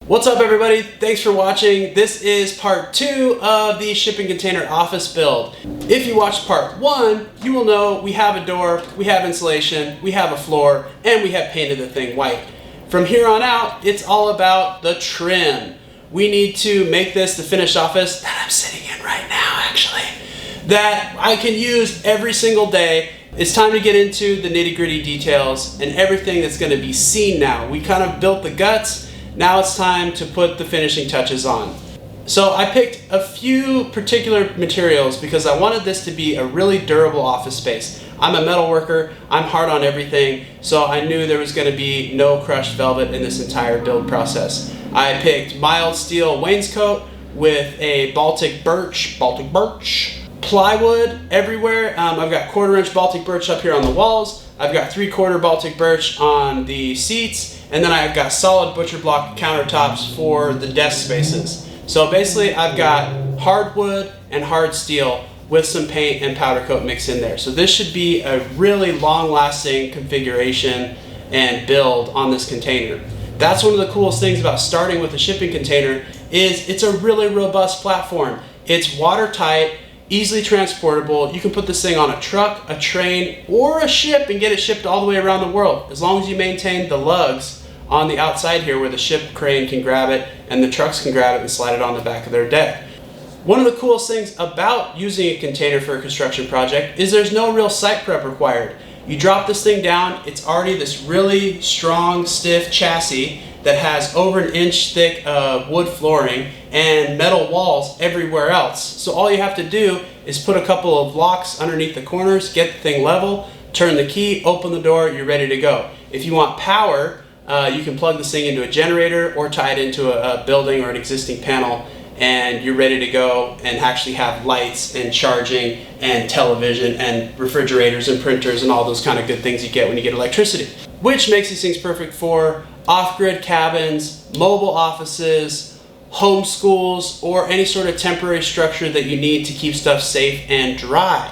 What's up everybody? Thanks for watching. This is part 2 of the shipping container office build. If you watched part 1, you will know we have a door, we have insulation, we have a floor, and we have painted the thing white. From here on out, it's all about the trim. We need to make this the finished office that I'm sitting in right now actually, that I can use every single day. It's time to get into the nitty-gritty details and everything that's going to be seen now. We kind of built the guts. Now it's time to put the finishing touches on. So I picked a few particular materials because I wanted this to be a really durable office space. I'm a metal worker, I'm hard on everything, so I knew there was going to be no crushed velvet in this entire build process. I picked mild steel wainscot with a Baltic birch, plywood everywhere. I've got 1/4 inch Baltic birch up here on the walls. I've got 3/4 Baltic birch on the seats, and then I've got solid butcher block countertops for the desk spaces. So basically I've got hardwood and hard steel with some paint and powder coat mixed in there. So this should be a really long-lasting configuration and build on this container. That's one of the coolest things about starting with a shipping container is it's a really robust platform. It's watertight, easily transportable. You can put this thing on a truck, a train, or a ship and get it shipped all the way around the world, as long as you maintain the lugs on the outside here where the ship crane can grab it and the trucks can grab it and slide it on the back of their deck. One of the coolest things about using a container for a construction project is there's no real site prep required. You drop this thing down, it's already this really strong, stiff chassis that has over 1 inch thick wood flooring and metal walls everywhere else. So all you have to do is put a couple of locks underneath the corners, get the thing level, turn the key, open the door, you're ready to go. If you want power, you can plug this thing into a generator or tie it into a building or an existing panel, and you're ready to go and actually have lights and charging and television and refrigerators and printers and all those kind of good things you get when you get electricity. Which makes these things perfect for off-grid cabins, mobile offices, home schools, or any sort of temporary structure that you need to keep stuff safe and dry.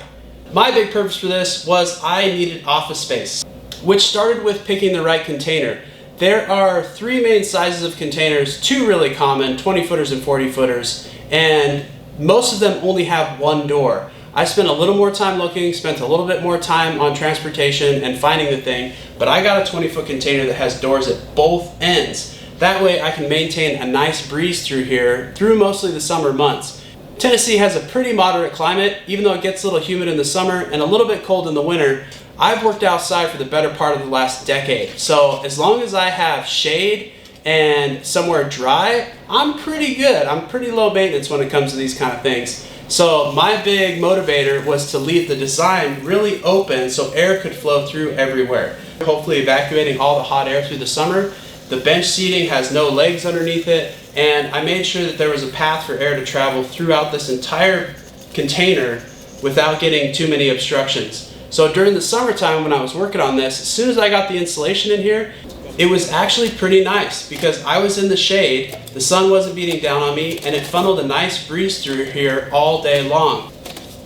My big purpose for this was I needed office space, which started with picking the right container. There are 3 main sizes of containers, 2 really common, 20 footers and 40 footers, and most of them only have 1 door. I spent a little more time looking, spent a little bit more time on transportation and finding the thing, but I got a 20-foot container that has doors at both ends. That way I can maintain a nice breeze through here through mostly the summer months. Tennessee has a pretty moderate climate, even though it gets a little humid in the summer and a little bit cold in the winter. I've worked outside for the better part of the last decade, so as long as I have shade and somewhere dry, I'm pretty good. I'm pretty low maintenance when it comes to these kind of things. So my big motivator was to leave the design really open so air could flow through everywhere, hopefully evacuating all the hot air through the summer. The bench seating has no legs underneath it, and I made sure that there was a path for air to travel throughout this entire container without getting too many obstructions. So during the summertime when I was working on this, as soon as I got the insulation in here, it was actually pretty nice because I was in the shade, the sun wasn't beating down on me, and it funneled a nice breeze through here all day long.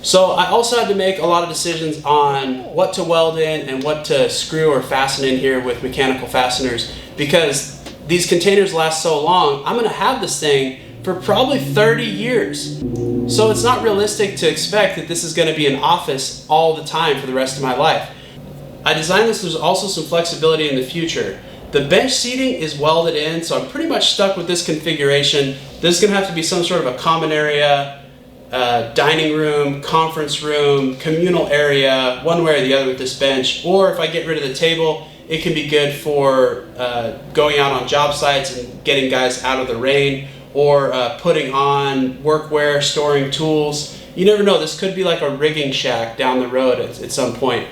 So I also had to make a lot of decisions on what to weld in and what to screw or fasten in here with mechanical fasteners, because these containers last so long, I'm going to have this thing for probably 30 years. So it's not realistic to expect that this is going to be an office all the time for the rest of my life. I designed this so there's also some flexibility in the future. The bench seating is welded in, so I'm pretty much stuck with this configuration. This is going to have to be some sort of a common area, dining room, conference room, communal area, one way or the other with this bench. Or if I get rid of the table, it can be good for going out on job sites and getting guys out of the rain, or putting on workwear, storing tools. You never know, this could be like a rigging shack down the road at some point.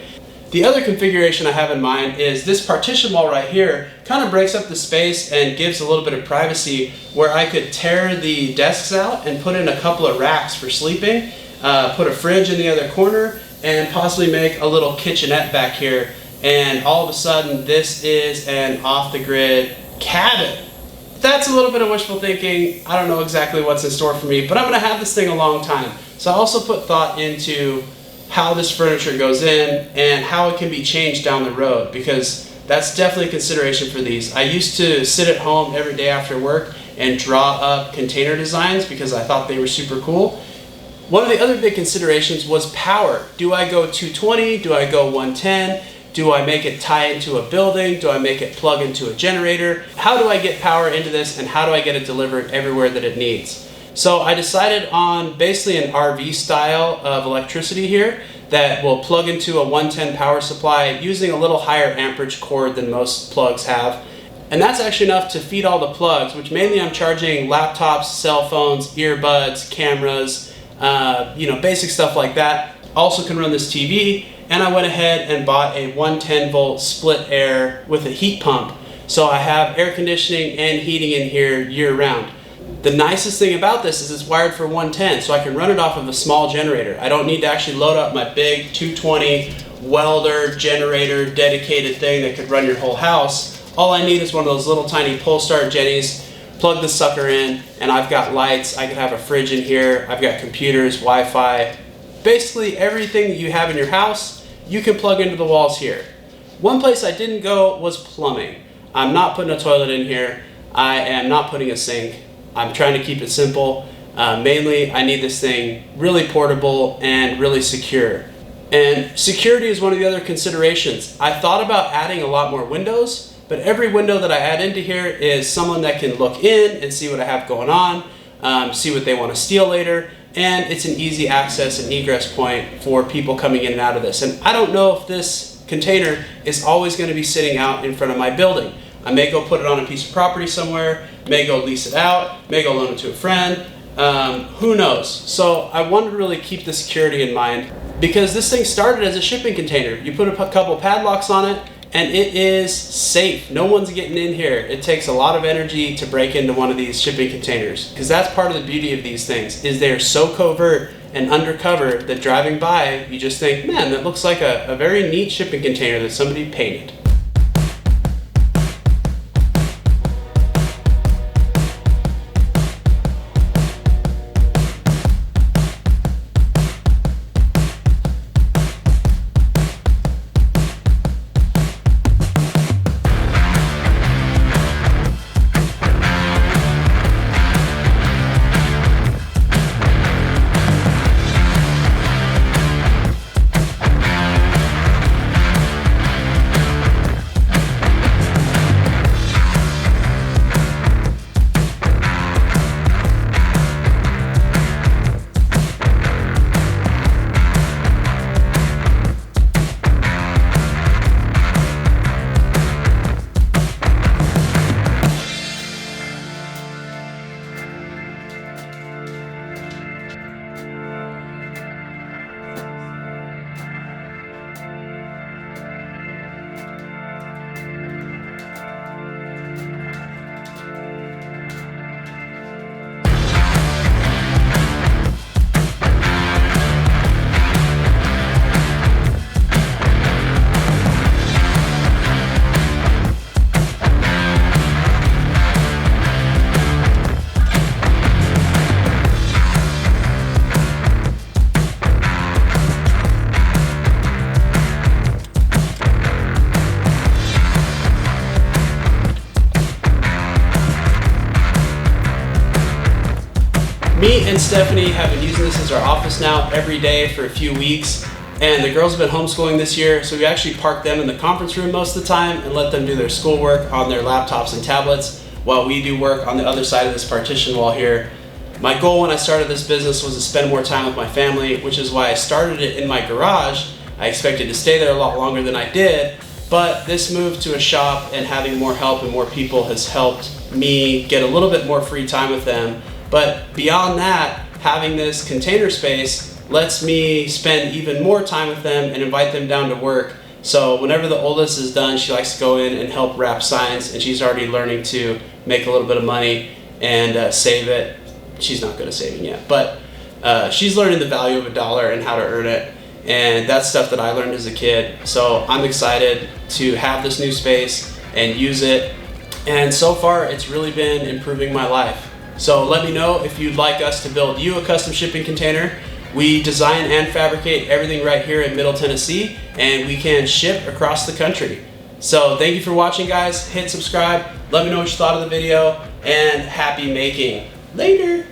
The other configuration I have in mind is this partition wall right here kind of breaks up the space and gives a little bit of privacy where I could tear the desks out and put in a couple of racks for sleeping, put a fridge in the other corner, and possibly make a little kitchenette back here. And all of a sudden this is an off-the-grid cabin. That's a little bit of wishful thinking. I don't know exactly what's in store for me, but I'm going to have this thing a long time. So I also put thought into how this furniture goes in and how it can be changed down the road, because that's definitely a consideration for these. I used to sit at home every day after work and draw up container designs because I thought they were super cool. One of the other big considerations was power. Do I go 220? Do I go 110? Do I make it tie into a building? Do I make it plug into a generator? How do I get power into this, and how do I get it delivered everywhere that it needs? So I decided on basically an RV style of electricity here that will plug into a 110 power supply using a little higher amperage cord than most plugs have. And that's actually enough to feed all the plugs, which mainly I'm charging laptops, cell phones, earbuds, cameras, basic stuff like that. Also can run this TV. And I went ahead and bought a 110 volt split air with a heat pump. So I have air conditioning and heating in here year round. The nicest thing about this is it's wired for 110, so I can run it off of a small generator. I don't need to actually load up my big 220 welder generator dedicated thing that could run your whole house. All I need is one of those little tiny pull start Jennies, plug the sucker in, and I've got lights. I could have a fridge in here. I've got computers, Wi-Fi. Basically everything that you have in your house, you can plug into the walls here. One place I didn't go was plumbing. I'm not putting a toilet in here. I am not putting a sink. I'm trying to keep it simple. Mainly, I need this thing really portable and really secure. And security is one of the other considerations. I thought about adding a lot more windows, but every window that I add into here is someone that can look in and see what I have going on, see what they want to steal later, and it's an easy access and egress point for people coming in and out of this. And I don't know if this container is always going to be sitting out in front of my building. I may go put it on a piece of property somewhere, may go lease it out, may go loan it to a friend, who knows. So I wanted to really keep the security in mind because this thing started as a shipping container. You put a couple padlocks on it and it is safe. No one's getting in here. It takes a lot of energy to break into one of these shipping containers because that's part of the beauty of these things is they're so covert and undercover that driving by you just think, man, that looks like a very neat shipping container that somebody painted. Me and Stephanie have been using this as our office now every day for a few weeks, and the girls have been homeschooling this year, so we actually park them in the conference room most of the time and let them do their schoolwork on their laptops and tablets while we do work on the other side of this partition wall here. My goal when I started this business was to spend more time with my family, which is why I started it in my garage. I expected to stay there a lot longer than I did, but this move to a shop and having more help and more people has helped me get a little bit more free time with them. But beyond that, having this container space lets me spend even more time with them and invite them down to work. So whenever the oldest is done, she likes to go in and help wrap signs, and she's already learning to make a little bit of money and save it. She's not good at saving yet, but she's learning the value of a dollar and how to earn it. And that's stuff that I learned as a kid. So I'm excited to have this new space and use it. And so far, it's really been improving my life. So let me know if you'd like us to build you a custom shipping container. We design and fabricate everything right here in Middle Tennessee, and we can ship across the country. So thank you for watching, guys. Hit subscribe. Let me know what you thought of the video. and happy making. Later.